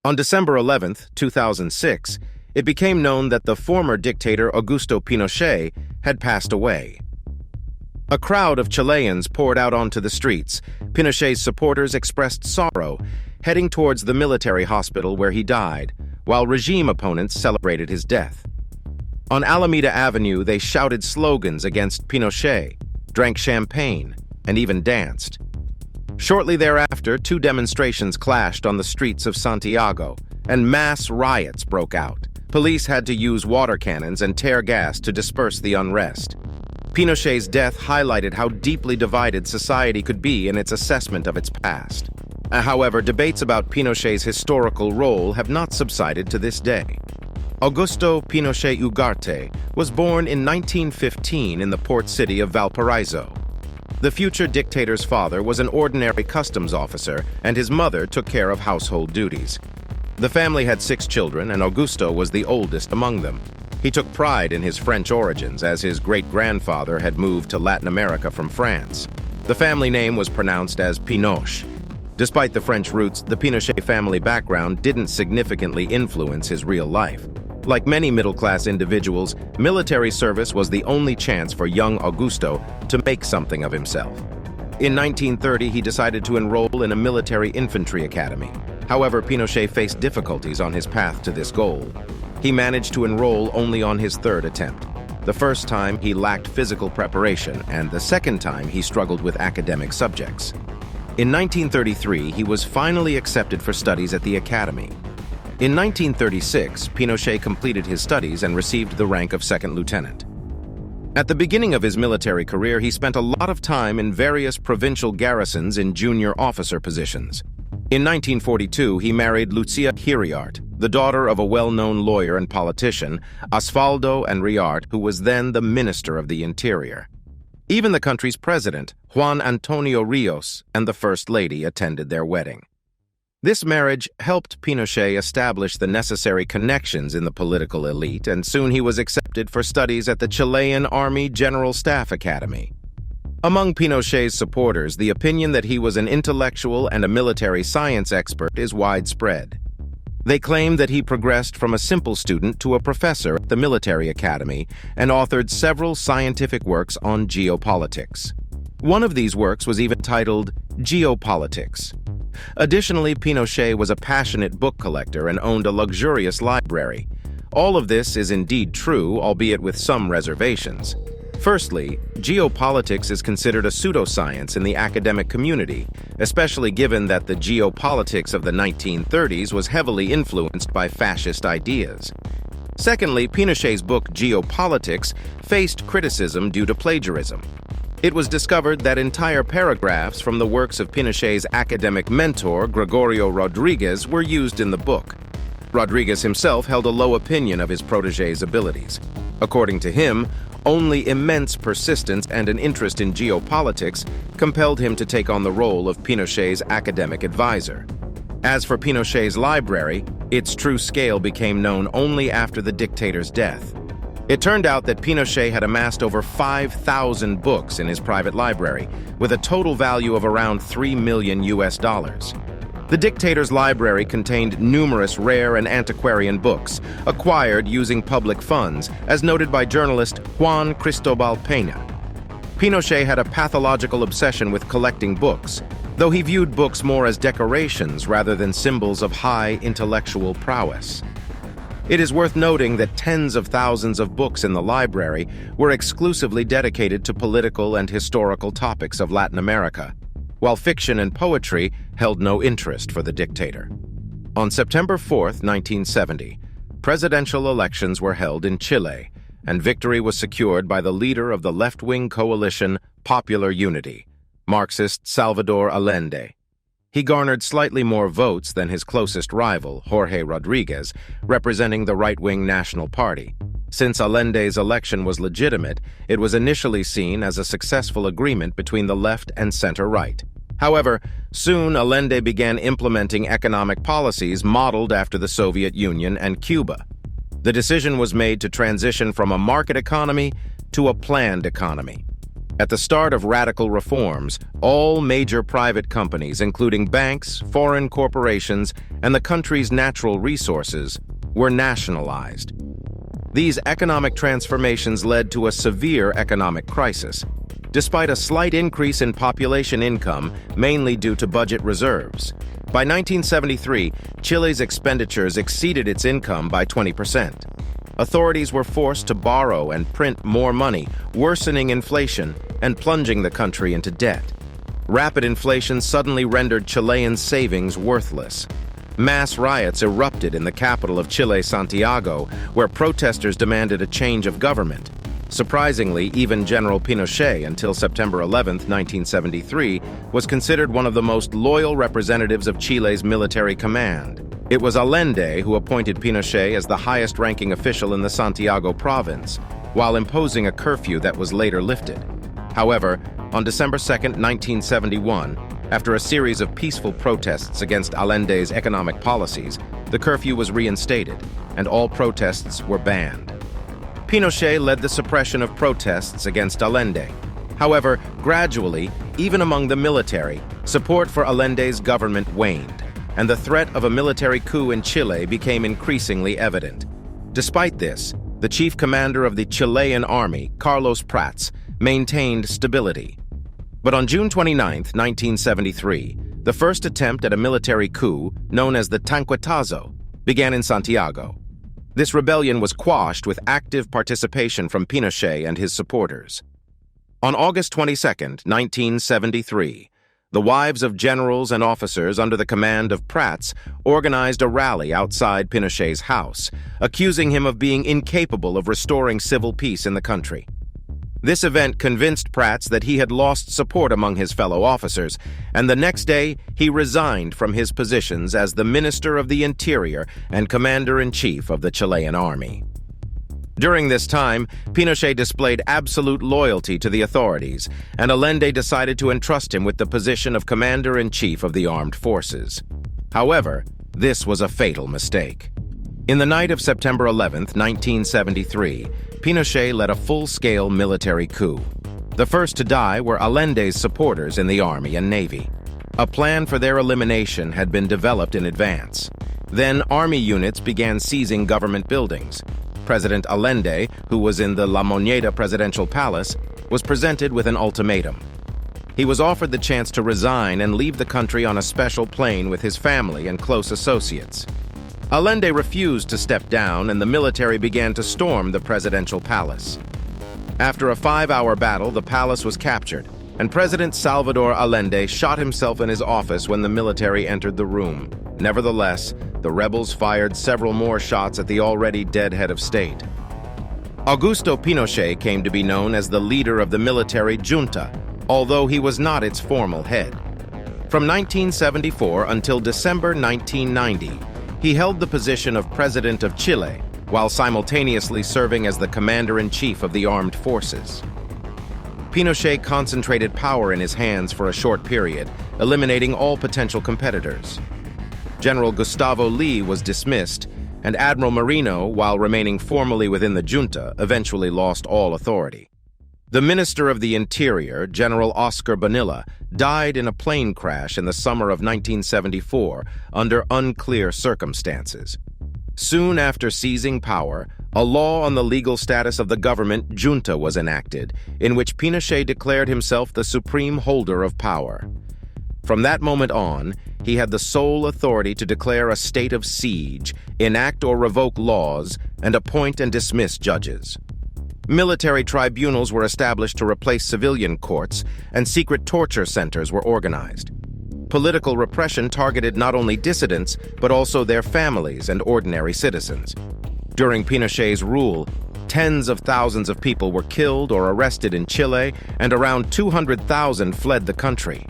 On December 11, 2006, it became known that the former dictator Augusto Pinochet had passed away. A crowd of Chileans poured out onto the streets. Pinochet's supporters expressed sorrow, heading towards the military hospital where he died, while regime opponents celebrated his death. On Alameda Avenue, they shouted slogans against Pinochet, drank champagne, and even danced. Shortly thereafter, two demonstrations clashed on the streets of Santiago, and mass riots broke out. Police had to use water cannons and tear gas to disperse the unrest. Pinochet's death highlighted how deeply divided society could be in its assessment of its past. However, debates about Pinochet's historical role have not subsided to this day. Augusto Pinochet Ugarte was born in 1915 in the port city of Valparaiso. The future dictator's father was an ordinary customs officer, and his mother took care of household duties. The family had 6 children, and Augusto was the oldest among them. He took pride in his French origins, as his great-grandfather had moved to Latin America from France. The family name was pronounced as Pinosh. Despite the French roots, the Pinochet family background didn't significantly influence his real life. Like many middle-class individuals, military service was the only chance for young Augusto to make something of himself. In 1930, he decided to enroll in a military infantry academy. However, Pinochet faced difficulties on his path to this goal. He managed to enroll only on his 3rd attempt. The first time, he lacked physical preparation, and the second time, he struggled with academic subjects. In 1933, he was finally accepted for studies at the academy. In 1936, Pinochet completed his studies and received the rank of 2nd lieutenant. At the beginning of his military career, he spent a lot of time in various provincial garrisons in junior officer positions. In 1942, he married Lucia Hiriart, the daughter of a well-known lawyer and politician, Osvaldo Hiriart, who was then the Minister of the Interior. Even the country's president, Juan Antonio Rios, and the First Lady attended their wedding. This marriage helped Pinochet establish the necessary connections in the political elite, and soon he was accepted for studies at the Chilean Army General Staff Academy. Among Pinochet's supporters, the opinion that he was an intellectual and a military science expert is widespread. They claim that he progressed from a simple student to a professor at the military academy and authored several scientific works on geopolitics. One of these works was even titled Geopolitics. Additionally, Pinochet was a passionate book collector and owned a luxurious library. All of this is indeed true, albeit with some reservations. Firstly, geopolitics is considered a pseudoscience in the academic community, especially given that the geopolitics of the 1930s was heavily influenced by fascist ideas. Secondly, Pinochet's book Geopolitics faced criticism due to plagiarism. It was discovered that entire paragraphs from the works of Pinochet's academic mentor, Gregorio Rodriguez, were used in the book. Rodriguez himself held a low opinion of his protégé's abilities. According to him, only immense persistence and an interest in geopolitics compelled him to take on the role of Pinochet's academic advisor. As for Pinochet's library, its true scale became known only after the dictator's death. It turned out that Pinochet had amassed over 5,000 books in his private library, with a total value of around $3 million. The dictator's library contained numerous rare and antiquarian books, acquired using public funds, as noted by journalist Juan Cristobal Peña. Pinochet had a pathological obsession with collecting books, though he viewed books more as decorations rather than symbols of high intellectual prowess. It is worth noting that tens of thousands of books in the library were exclusively dedicated to political and historical topics of Latin America, while fiction and poetry held no interest for the dictator. On September 4, 1970, presidential elections were held in Chile, and victory was secured by the leader of the left-wing coalition Popular Unity, Marxist Salvador Allende. He garnered slightly more votes than his closest rival, Jorge Rodriguez, representing the right-wing National Party. Since Allende's election was legitimate, it was initially seen as a successful agreement between the left and center-right. However, soon Allende began implementing economic policies modeled after the Soviet Union and Cuba. The decision was made to transition from a market economy to a planned economy. At the start of radical reforms, all major private companies, including banks, foreign corporations, and the country's natural resources, were nationalized. These economic transformations led to a severe economic crisis, despite a slight increase in population income, mainly due to budget reserves. By 1973, Chile's expenditures exceeded its income by 20%. Authorities were forced to borrow and print more money, worsening inflation and plunging the country into debt. Rapid inflation suddenly rendered Chilean savings worthless. Mass riots erupted in the capital of Chile, Santiago, where protesters demanded a change of government. Surprisingly, even General Pinochet, until September 11, 1973, was considered one of the most loyal representatives of Chile's military command. It was Allende who appointed Pinochet as the highest-ranking official in the Santiago province, while imposing a curfew that was later lifted. However, on December 2, 1971, after a series of peaceful protests against Allende's economic policies, the curfew was reinstated, and all protests were banned. Pinochet led the suppression of protests against Allende. However, gradually, even among the military, support for Allende's government waned, and the threat of a military coup in Chile became increasingly evident. Despite this, the chief commander of the Chilean army, Carlos Prats, maintained stability. But on June 29, 1973, the first attempt at a military coup, known as the Tanquetazo, began in Santiago. This rebellion was quashed with active participation from Pinochet and his supporters. On August 22, 1973, the wives of generals and officers under the command of Prats organized a rally outside Pinochet's house, accusing him of being incapable of restoring civil peace in the country. This event convinced Prats that he had lost support among his fellow officers, and the next day he resigned from his positions as the Minister of the Interior and Commander-in-Chief of the Chilean Army. During this time, Pinochet displayed absolute loyalty to the authorities, and Allende decided to entrust him with the position of Commander-in-Chief of the Armed Forces. However, this was a fatal mistake. In the night of September 11, 1973, Pinochet led a full-scale military coup. The first to die were Allende's supporters in the Army and Navy. A plan for their elimination had been developed in advance. Then Army units began seizing government buildings. President Allende, who was in the La Moneda presidential palace, was presented with an ultimatum. He was offered the chance to resign and leave the country on a special plane with his family and close associates. Allende refused to step down, and the military began to storm the presidential palace. After a 5-hour battle, the palace was captured, and President Salvador Allende shot himself in his office when the military entered the room. Nevertheless, the rebels fired several more shots at the already dead head of state. Augusto Pinochet came to be known as the leader of the military junta, although he was not its formal head. From 1974 until December 1990, he held the position of President of Chile, while simultaneously serving as the Commander-in-Chief of the Armed Forces. Pinochet concentrated power in his hands for a short period, eliminating all potential competitors. General Gustavo Lee was dismissed, and Admiral Merino, while remaining formally within the junta, eventually lost all authority. The Minister of the Interior, General Oscar Bonilla, died in a plane crash in the summer of 1974 under unclear circumstances. Soon after seizing power, a law on the legal status of the government junta was enacted, in which Pinochet declared himself the supreme holder of power. From that moment on, he had the sole authority to declare a state of siege, enact or revoke laws, and appoint and dismiss judges. Military tribunals were established to replace civilian courts, and secret torture centers were organized. Political repression targeted not only dissidents, but also their families and ordinary citizens. During Pinochet's rule, tens of thousands of people were killed or arrested in Chile, and around 200,000 fled the country.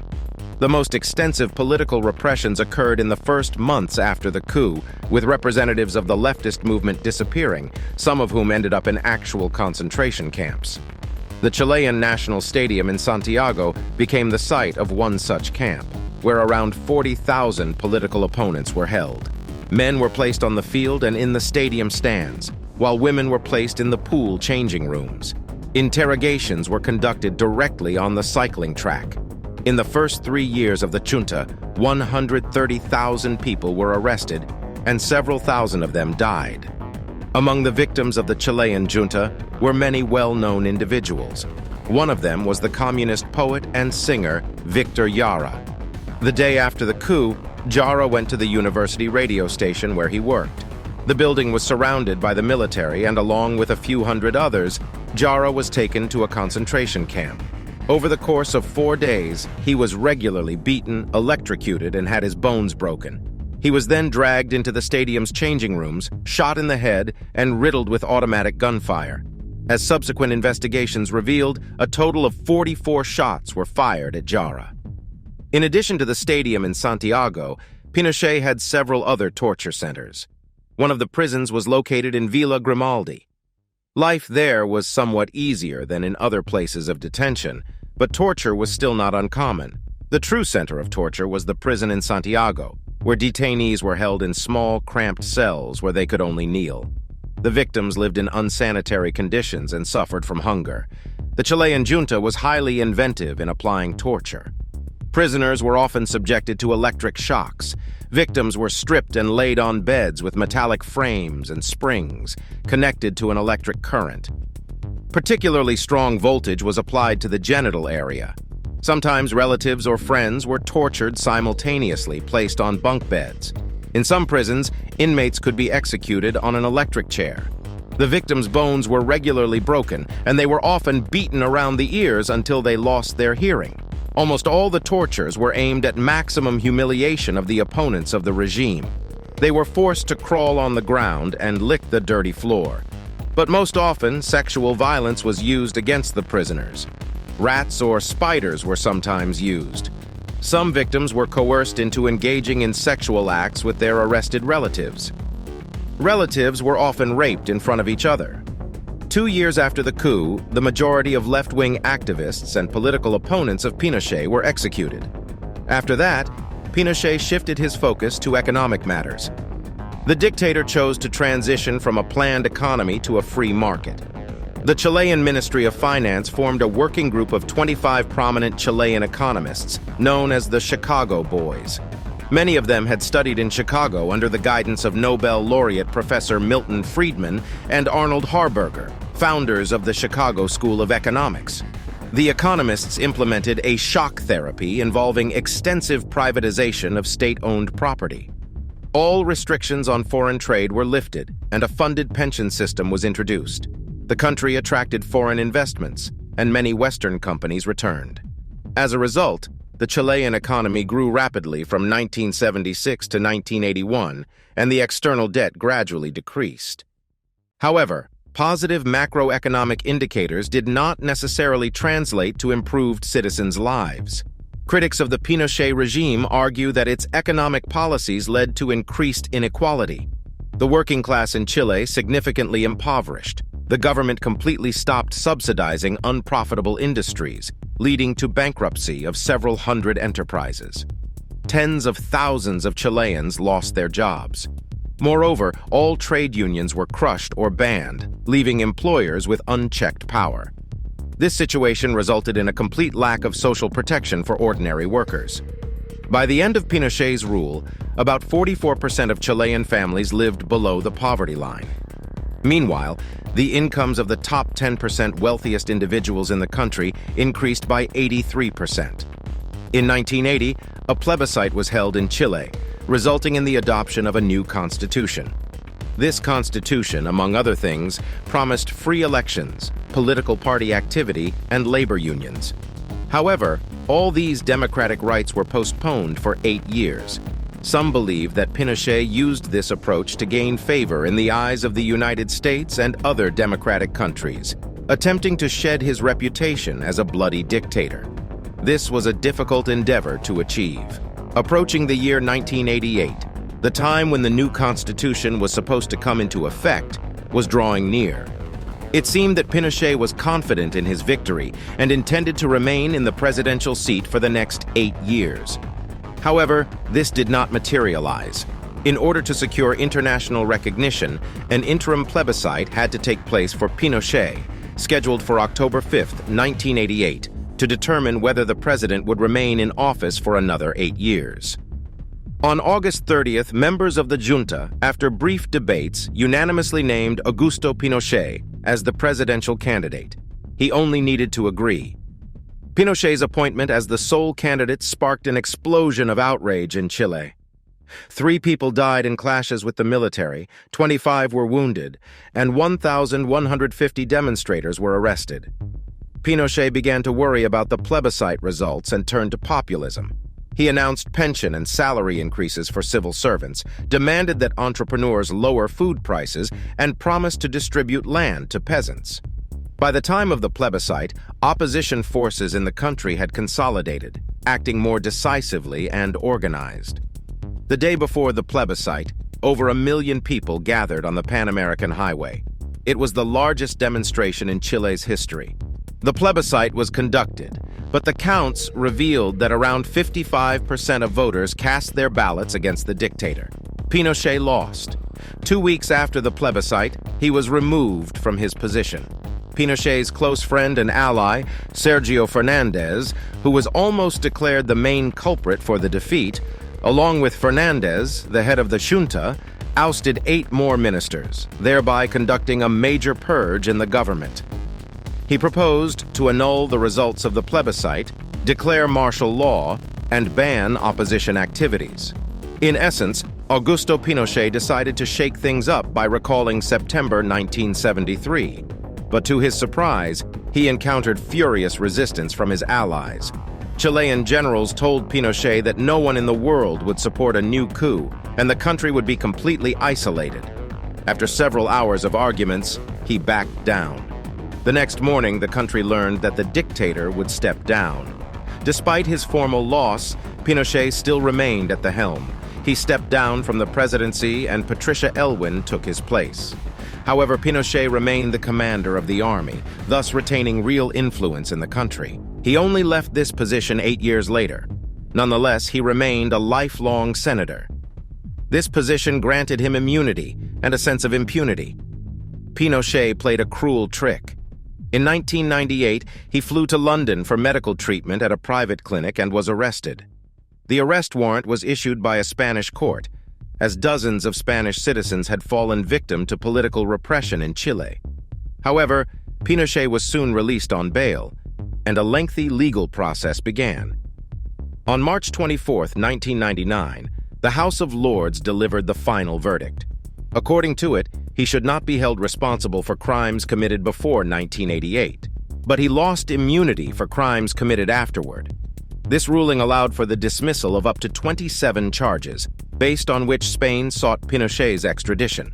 The most extensive political repressions occurred in the first months after the coup, with representatives of the leftist movement disappearing, some of whom ended up in actual concentration camps. The Chilean National Stadium in Santiago became the site of one such camp, where around 40,000 political opponents were held. Men were placed on the field and in the stadium stands, while women were placed in the pool changing rooms. Interrogations were conducted directly on the cycling track. In the first 3 years of the junta, 130,000 people were arrested, and several thousand of them died. Among the victims of the Chilean junta were many well-known individuals. One of them was the communist poet and singer Victor Jara. The day after the coup, Jara went to the university radio station where he worked. The building was surrounded by the military, and along with a few hundred others, Jara was taken to a concentration camp. Over the course of 4 days, he was regularly beaten, electrocuted, and had his bones broken. He was then dragged into the stadium's changing rooms, shot in the head, and riddled with automatic gunfire. As subsequent investigations revealed, a total of 44 shots were fired at Jara. In addition to the stadium in Santiago, Pinochet had several other torture centers. One of the prisons was located in Villa Grimaldi. Life there was somewhat easier than in other places of detention, but torture was still not uncommon. The true center of torture was the prison in Santiago, where detainees were held in small, cramped cells where they could only kneel. The victims lived in unsanitary conditions and suffered from hunger. The Chilean junta was highly inventive in applying torture. Prisoners were often subjected to electric shocks. Victims were stripped and laid on beds with metallic frames and springs connected to an electric current. Particularly strong voltage was applied to the genital area. Sometimes relatives or friends were tortured simultaneously, placed on bunk beds. In some prisons, inmates could be executed on an electric chair. The victims' bones were regularly broken, and they were often beaten around the ears until they lost their hearing. Almost all the tortures were aimed at maximum humiliation of the opponents of the regime. They were forced to crawl on the ground and lick the dirty floor. But most often, sexual violence was used against the prisoners. Rats or spiders were sometimes used. Some victims were coerced into engaging in sexual acts with their arrested relatives. Relatives were often raped in front of each other. 2 years after the coup, the majority of left-wing activists and political opponents of Pinochet were executed. After that, Pinochet shifted his focus to economic matters. The dictator chose to transition from a planned economy to a free market. The Chilean Ministry of Finance formed a working group of 25 prominent Chilean economists, known as the Chicago Boys. Many of them had studied in Chicago under the guidance of Nobel laureate Professor Milton Friedman and Arnold Harburger, founders of the Chicago School of Economics. The economists implemented a shock therapy involving extensive privatization of state-owned property. All restrictions on foreign trade were lifted, and a funded pension system was introduced. The country attracted foreign investments, and many Western companies returned. As a result, the Chilean economy grew rapidly from 1976 to 1981, and the external debt gradually decreased. However, positive macroeconomic indicators did not necessarily translate to improved citizens' lives. Critics of the Pinochet regime argue that its economic policies led to increased inequality. The working class in Chile significantly impoverished. The government completely stopped subsidizing unprofitable industries, leading to bankruptcy of several hundred enterprises. Tens of thousands of Chileans lost their jobs. Moreover, all trade unions were crushed or banned, leaving employers with unchecked power. This situation resulted in a complete lack of social protection for ordinary workers. By the end of Pinochet's rule, about 44% of Chilean families lived below the poverty line. Meanwhile, the incomes of the top 10% wealthiest individuals in the country increased by 83%. In 1980, a plebiscite was held in Chile, resulting in the adoption of a new constitution. This constitution, among other things, promised free elections, political party activity, and labor unions. However, all these democratic rights were postponed for 8 years. Some believe that Pinochet used this approach to gain favor in the eyes of the United States and other democratic countries, attempting to shed his reputation as a bloody dictator. This was a difficult endeavor to achieve. Approaching the year 1988, the time when the new constitution was supposed to come into effect was drawing near. It seemed that Pinochet was confident in his victory and intended to remain in the presidential seat for the next 8 years. However, this did not materialize. In order to secure international recognition, an interim plebiscite had to take place for Pinochet, scheduled for October 5, 1988, to determine whether the president would remain in office for another 8 years. On August 30th, members of the junta, after brief debates, unanimously named Augusto Pinochet as the presidential candidate. He only needed to agree. Pinochet's appointment as the sole candidate sparked an explosion of outrage in Chile. 3 people died in clashes with the military, 25 were wounded, and 1,150 demonstrators were arrested. Pinochet began to worry about the plebiscite results and turned to populism. He announced pension and salary increases for civil servants, demanded that entrepreneurs lower food prices, and promised to distribute land to peasants. By the time of the plebiscite, opposition forces in the country had consolidated, acting more decisively and organized. The day before the plebiscite, over 1 million people gathered on the Pan American Highway. It was the largest demonstration in Chile's history. The plebiscite was conducted, but the counts revealed that around 55% of voters cast their ballots against the dictator. Pinochet lost. 2 weeks after the plebiscite, he was removed from his position. Pinochet's close friend and ally, Sergio Fernandez, who was almost declared the main culprit for the defeat, along with Fernandez, the head of the junta, ousted 8 more ministers, thereby conducting a major purge in the government. He proposed to annul the results of the plebiscite, declare martial law, and ban opposition activities. In essence, Augusto Pinochet decided to shake things up by recalling September 1973. But to his surprise, he encountered furious resistance from his allies. Chilean generals told Pinochet that no one in the world would support a new coup, and the country would be completely isolated. After several hours of arguments, he backed down. The next morning, the country learned that the dictator would step down. Despite his formal loss, Pinochet still remained at the helm. He stepped down from the presidency and Patricia Elwin took his place. However, Pinochet remained the commander of the army, thus retaining real influence in the country. He only left this position 8 years later. Nonetheless, he remained a lifelong senator. This position granted him immunity and a sense of impunity. Pinochet played a cruel trick. In 1998, he flew to London for medical treatment at a private clinic and was arrested. The arrest warrant was issued by a Spanish court, as dozens of Spanish citizens had fallen victim to political repression in Chile. However, Pinochet was soon released on bail, and a lengthy legal process began. On March 24, 1999, the House of Lords delivered the final verdict. According to it, he should not be held responsible for crimes committed before 1988, but he lost immunity for crimes committed afterward. This ruling allowed for the dismissal of up to 27 charges, based on which Spain sought Pinochet's extradition.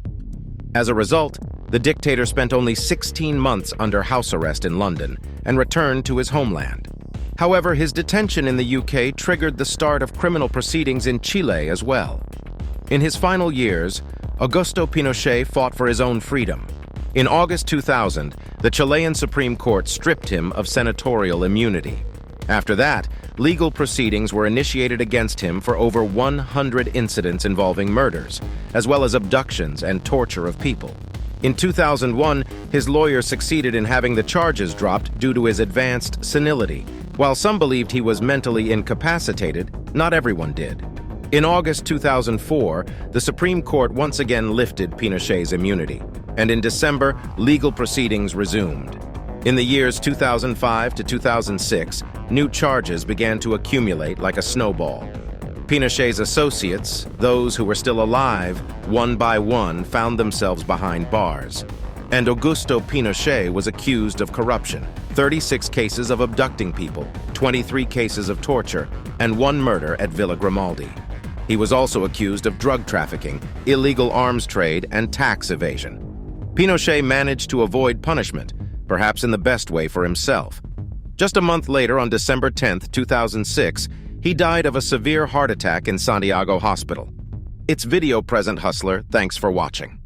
As a result, the dictator spent only 16 months under house arrest in London and returned to his homeland. However, his detention in the UK triggered the start of criminal proceedings in Chile as well. In his final years, Augusto Pinochet fought for his own freedom. In August 2000, the Chilean Supreme Court stripped him of senatorial immunity. After that, legal proceedings were initiated against him for over 100 incidents involving murders, as well as abductions and torture of people. In 2001, his lawyer succeeded in having the charges dropped due to his advanced senility. While some believed he was mentally incapacitated, not everyone did. In August 2004, the Supreme Court once again lifted Pinochet's immunity, and in December, legal proceedings resumed. In the years 2005 to 2006, new charges began to accumulate like a snowball. Pinochet's associates, those who were still alive, one by one found themselves behind bars. And Augusto Pinochet was accused of corruption, 36 cases of abducting people, 23 cases of torture, and 1 murder at Villa Grimaldi. He was also accused of drug trafficking, illegal arms trade, and tax evasion. Pinochet managed to avoid punishment, perhaps in the best way for himself. Just a month later, on December 10, 2006, he died of a severe heart attack in Santiago hospital. It's Video Present Hustler. Thanks for watching.